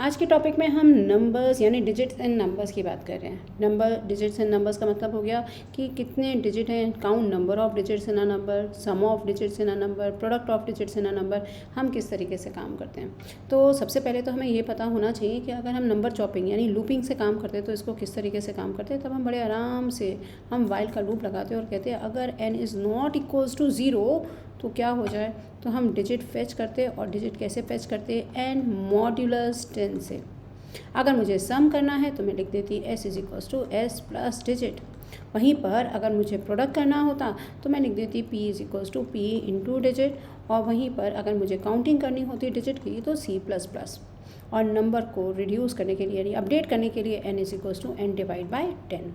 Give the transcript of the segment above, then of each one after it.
आज के टॉपिक में हम नंबर्स यानी डिजिट्स एंड नंबर्स की बात कर रहे हैं। नंबर, डिजिट्स एंड नंबर्स का मतलब हो गया कि कितने डिजिट हैं, count number of digits in a number, sum of digits in a number, product of digits in a number, हम किस तरीके से काम करते हैं। तो सबसे पहले तो हमें ये पता होना चाहिए कि अगर हम नंबर चॉपिंग यानी लूपिंग से काम करते हैं तो इसको किस तरीके से काम करते हैं। तब हम बड़े आराम से हम वाइल का लूप लगाते हैं और कहते हैं अगर n is not equals to zero तो क्या हो जाए, तो हम डिजिट फेच करते हैं। और डिजिट कैसे फेच करते हैं, n मॉड्यूलस 10 से। अगर मुझे सम करना है तो मैं लिख देती s is equals to s plus digit. वहीं पर अगर मुझे प्रोडक्ट करना होता तो मैं लिख देती p is equals to p into digit. और वहीं पर अगर मुझे काउंटिंग करनी होती डिजिट की तो c प्लस प्लस। और नंबर को रिड्यूस करने के लिए यानी अपडेट करने के लिए n is equals to n divide by 10।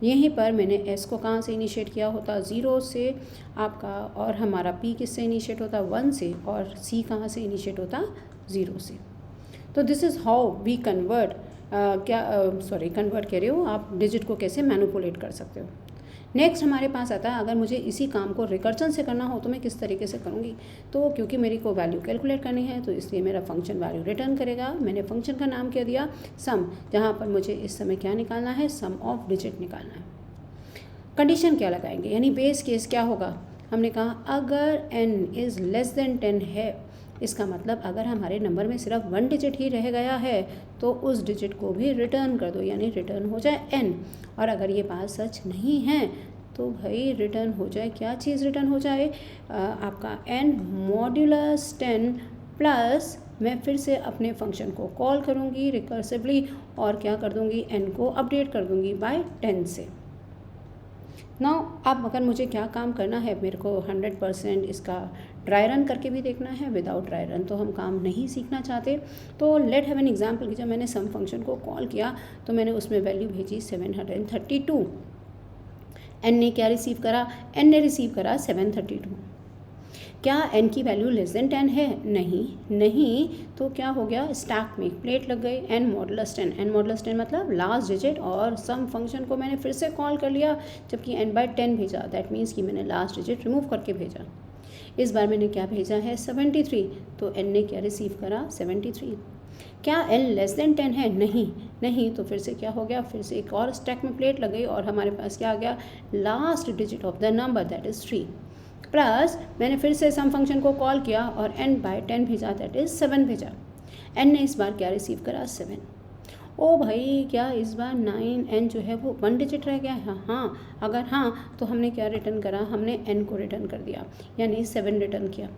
यहीं पर मैंने s को कहाँ से इनिशिएट किया होता, 0 से आपका, और हमारा p किससे इनिशिएट होता, 1 से, और c कहाँ से इनिशिएट होता, 0 से। तो this is how we convert, convert कह रहे हो आप, डिजिट को कैसे मैनिपुलेट कर सकते हो। नेक्स्ट हमारे पास आता है, अगर मुझे इसी काम को रिकर्जन से करना हो तो मैं किस तरीके से करूँगी। तो क्योंकि मेरी को वैल्यू कैलकुलेट करनी है तो इसलिए मेरा फंक्शन वैल्यू रिटर्न करेगा। मैंने फंक्शन का नाम क्या दिया, सम, जहाँ पर मुझे इस समय क्या निकालना है, सम ऑफ डिजिट निकालना है। कंडीशन क्या लगाएंगे, यानी बेस केस क्या होगा, हमने कहा अगर n इज़ लेस देन 10 है, इसका मतलब अगर हमारे नंबर में सिर्फ 1 डिजिट ही रह गया है तो उस डिजिट को भी रिटर्न कर दो, यानी रिटर्न हो जाए n। और अगर ये बात सच नहीं है तो भाई रिटर्न हो जाए, क्या चीज़ रिटर्न हो जाए, आपका n मॉड्यूलस 10 प्लस, मैं फिर से अपने फंक्शन को कॉल करूँगी रिकर्सिवली और क्या कर दूँगी, n को अपडेट कर दूँगी बाय 10 से। नाउ अब अगर मुझे क्या काम करना है, मेरे को 100% इसका ड्राई रन करके भी देखना है। विदाउट ड्राई रन तो हम काम नहीं सीखना चाहते। तो लेट हैव एन एग्जांपल कि जब मैंने सम फंक्शन को कॉल किया तो मैंने उसमें वैल्यू भेजी 732। n ने क्या रिसीव करा, n ने रिसीव करा 732। क्या n की वैल्यू लेस देन 10 है, नहीं, तो क्या हो गया, स्टैक में एक प्लेट लग गई, n मॉडुलस 10। n मॉडुलस 10 मतलब लास्ट डिजिट, और सम फंक्शन को मैंने फिर से कॉल कर लिया जबकि n बाई 10 भेजा, दैट मीन्स कि मैंने लास्ट डिजिट रिमूव करके भेजा। इस बार मैंने क्या भेजा है, 73, तो n ने क्या रिसीव करा, 73। क्या n लेस देन 10 है, नहीं, तो फिर से क्या हो गया, फिर से एक और स्टैक में प्लेट लग गई और हमारे पास क्या आ गया, last digit of the number that is 3। Plus मैंने फिर से सम फंक्शन को कॉल किया और n बाई 10 भेजा, दैट इज़ 7 भेजा। n ने इस बार क्या रिसीव करा, 7। ओ भाई, क्या इस बार 9n जो है वो 1 डिजिट रह गया है, हाँ, अगर हाँ तो हमने क्या रिटर्न करा, हमने n को रिटर्न कर दिया, यानी 7 रिटर्न किया।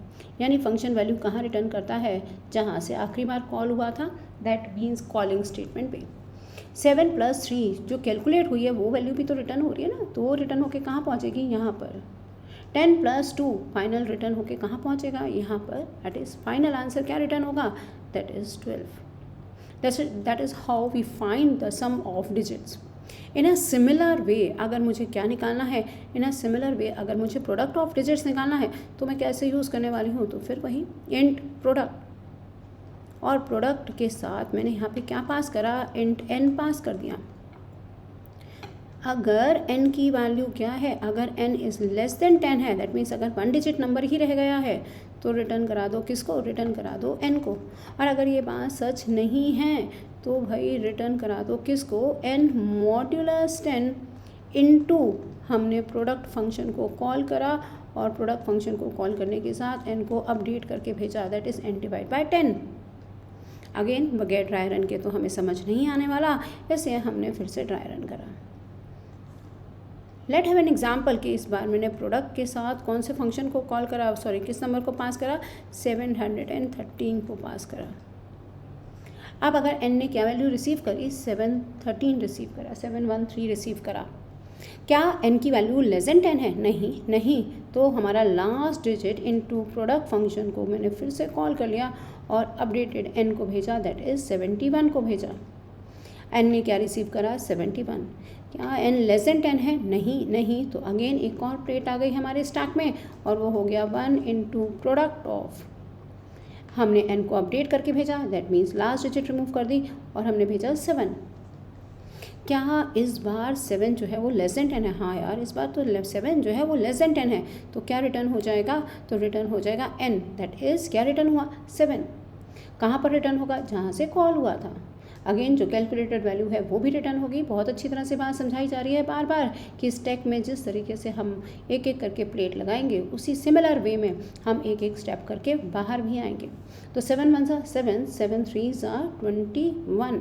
यानी फंक्शन वैल्यू कहाँ रिटर्न करता है, जहाँ से आखिरी बार कॉल हुआ था, दैट मीन्स कॉलिंग स्टेटमेंट पे। 7 प्लस 3 जो कैलकुलेट हुई है वो वैल्यू भी तो रिटर्न हो रही है ना, तो वो रिटर्न होके कहाँ पहुँचेगी, यहाँ पर। 10 प्लस 2 फाइनल रिटर्न होके कहाँ पहुँचेगा, यहाँ पर। दैट इज़ फाइनल आंसर क्या रिटर्न होगा, that is 12। That is how we find the sum of digits. In a similar way, अगर मुझे क्या निकालना है, in a similar way अगर मुझे प्रोडक्ट ऑफ डिजिट्स निकालना है तो मैं कैसे यूज़ करने वाली हूँ, तो फिर वही int प्रोडक्ट, और प्रोडक्ट के साथ मैंने यहाँ पे क्या पास करा, int n पास कर दिया। अगर n की वैल्यू क्या है, अगर n इज़ लेस देन 10 है, दैट मीन्स अगर 1 डिजिट नंबर ही रह गया है तो रिटर्न करा दो किसको, रिटर्न करा दो n को। और अगर ये बात सच नहीं है तो भाई रिटर्न करा दो किसको, n मॉड्यूलस 10 इनटू, हमने प्रोडक्ट फंक्शन को कॉल करा और प्रोडक्ट फंक्शन को कॉल करने के साथ n को अपडेट करके भेजा, that is n divide by 10। Again बगैर ड्राई रन के तो हमें समझ नहीं आने वाला, ऐसे हमने फिर से ड्राई रन करा। लेट हैव एन एग्जाम्पल कि इस बार मैंने प्रोडक्ट के साथ कौन से फंक्शन को कॉल करा, किस नंबर को पास करा, 713 को पास करा। अब अगर n ने क्या वैल्यू रिसीव करी, 713 रिसीव करा, 713 रिसीव करा। क्या n की वैल्यू लेस देन 10 है, नहीं, तो हमारा last digit into product function को मैंने फिर से कॉल कर लिया और अपडेटेड n को भेजा, दैट इज़ 71 को भेजा। n ने क्या रिसीव करा, 71। क्या n लेस देन 10 है, नहीं, तो अगेन एक और प्लेट आ गई हमारे स्टैक में और वो हो गया 1 इंटू प्रोडक्ट ऑफ, हमने n को अपडेट करके भेजा, that means last digit remove कर दी और हमने भेजा 7। क्या इस बार 7 जो है वो लेस देन 10 है, हाँ यार इस बार तो 7 जो है वो लेस देन 10 है, तो क्या रिटर्न हो जाएगा, तो रिटर्न हो जाएगा n, दैट इज़ क्या रिटर्न हुआ, 7। कहाँ पर रिटर्न होगा? जहाँ से कॉल हुआ था। अगेन जो कैलकुलेटेड वैल्यू है वो भी रिटर्न होगी। बहुत अच्छी तरह से बात समझाई जा रही है बार बार कि स्टैक में जिस तरीके से हम एक एक करके प्लेट लगाएंगे उसी सिमिलर वे में हम एक एक स्टेप करके बाहर भी आएंगे। तो 7 1 ज़ा 7, 7 3 ज़ा 21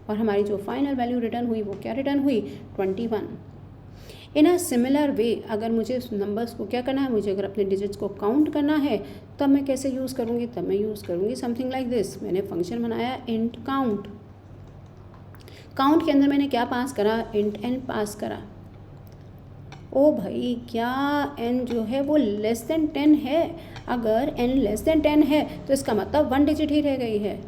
और हमारी जो फाइनल वैल्यू रिटर्न हुई वो क्या रिटर्न हुई? 21। इन अ सिमिलर वे अगर मुझे नंबर्स को क्या करना है, मुझे अगर अपने डिजिट्स को काउंट करना है तब मैं कैसे यूज़ करूँगी? तब मैं यूज़ करूँगी समथिंग लाइक दिस। मैंने फंक्शन बनाया इंट काउंट। काउंट के अंदर मैंने क्या पास करा? इंट एन पास करा। ओ भाई, क्या n जो है वो लेस देन 10 है? अगर n लेस देन 10 है तो इसका मतलब 1 डिजिट ही रह गई है,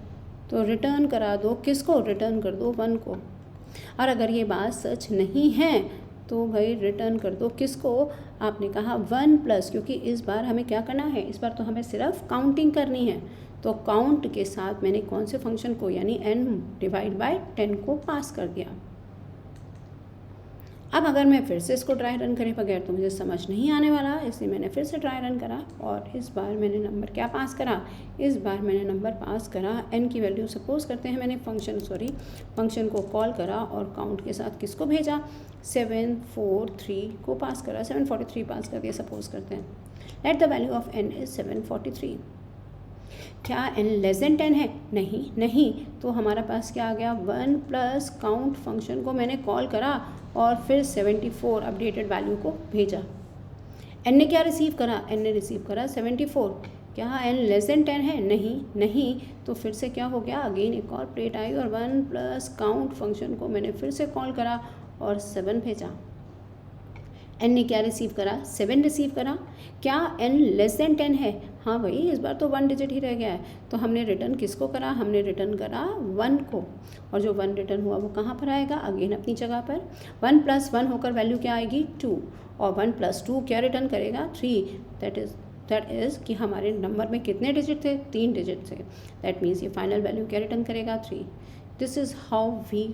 तो रिटर्न करा दो। किसको? रिटर्न कर दो 1 को। और अगर ये बात सच नहीं है तो भाई रिटर्न कर दो किसको? आपने कहा 1 प्लस, क्योंकि इस बार हमें क्या करना है? इस बार तो हमें सिर्फ काउंटिंग करनी है। तो काउंट के साथ मैंने कौन से फंक्शन को यानी n डिवाइड बाय 10 को पास कर दिया। अब अगर मैं फिर से इसको ट्राई रन करे बगैर तो मुझे समझ नहीं आने वाला, इसलिए मैंने फिर से ट्राई रन करा और इस बार मैंने नंबर क्या पास करा? इस बार मैंने नंबर पास करा n की वैल्यू सपोज करते हैं मैंने फंक्शन को कॉल करा और काउंट के साथ किसको भेजा? 743 को पास करा, 743 पास कर दिया सपोज करते हैं। Let the value of n is 743। क्या n लेस देन 10 है? नहीं। तो हमारा पास क्या आ गया? 1 प्लस काउंट फंक्शन को मैंने कॉल करा और फिर 74 अपडेटेड वैल्यू को भेजा। n ने क्या रिसीव करा? n ने रिसीव करा 74। क्या n लेस देन 10 है? नहीं। तो फिर से क्या हो गया? अगेन एक और प्लेट आई और 1 प्लस काउंट फंक्शन को मैंने फिर से कॉल करा और 7 भेजा। n ने क्या रिसीव करा? 7 रिसीव करा। क्या n लेस देन 10 है? हाँ भाई, इस बार तो 1 डिजिट ही रह गया है, तो हमने रिटर्न किसको करा? हमने रिटर्न करा 1 को। और जो 1 रिटर्न हुआ वो कहाँ पर आएगा? अगेन अपनी जगह पर। 1 प्लस 1 होकर वैल्यू क्या आएगी? 2। और 1 प्लस 2 क्या रिटर्न करेगा? 3। दैट इज़ कि हमारे नंबर में कितने डिजिट थे? 3 डिजिट थे। दैट मीन्स ये फाइनल वैल्यू क्या रिटर्न करेगा? 3। This is how we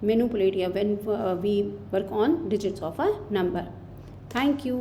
manipulate when we work on digits of a number. Thank you.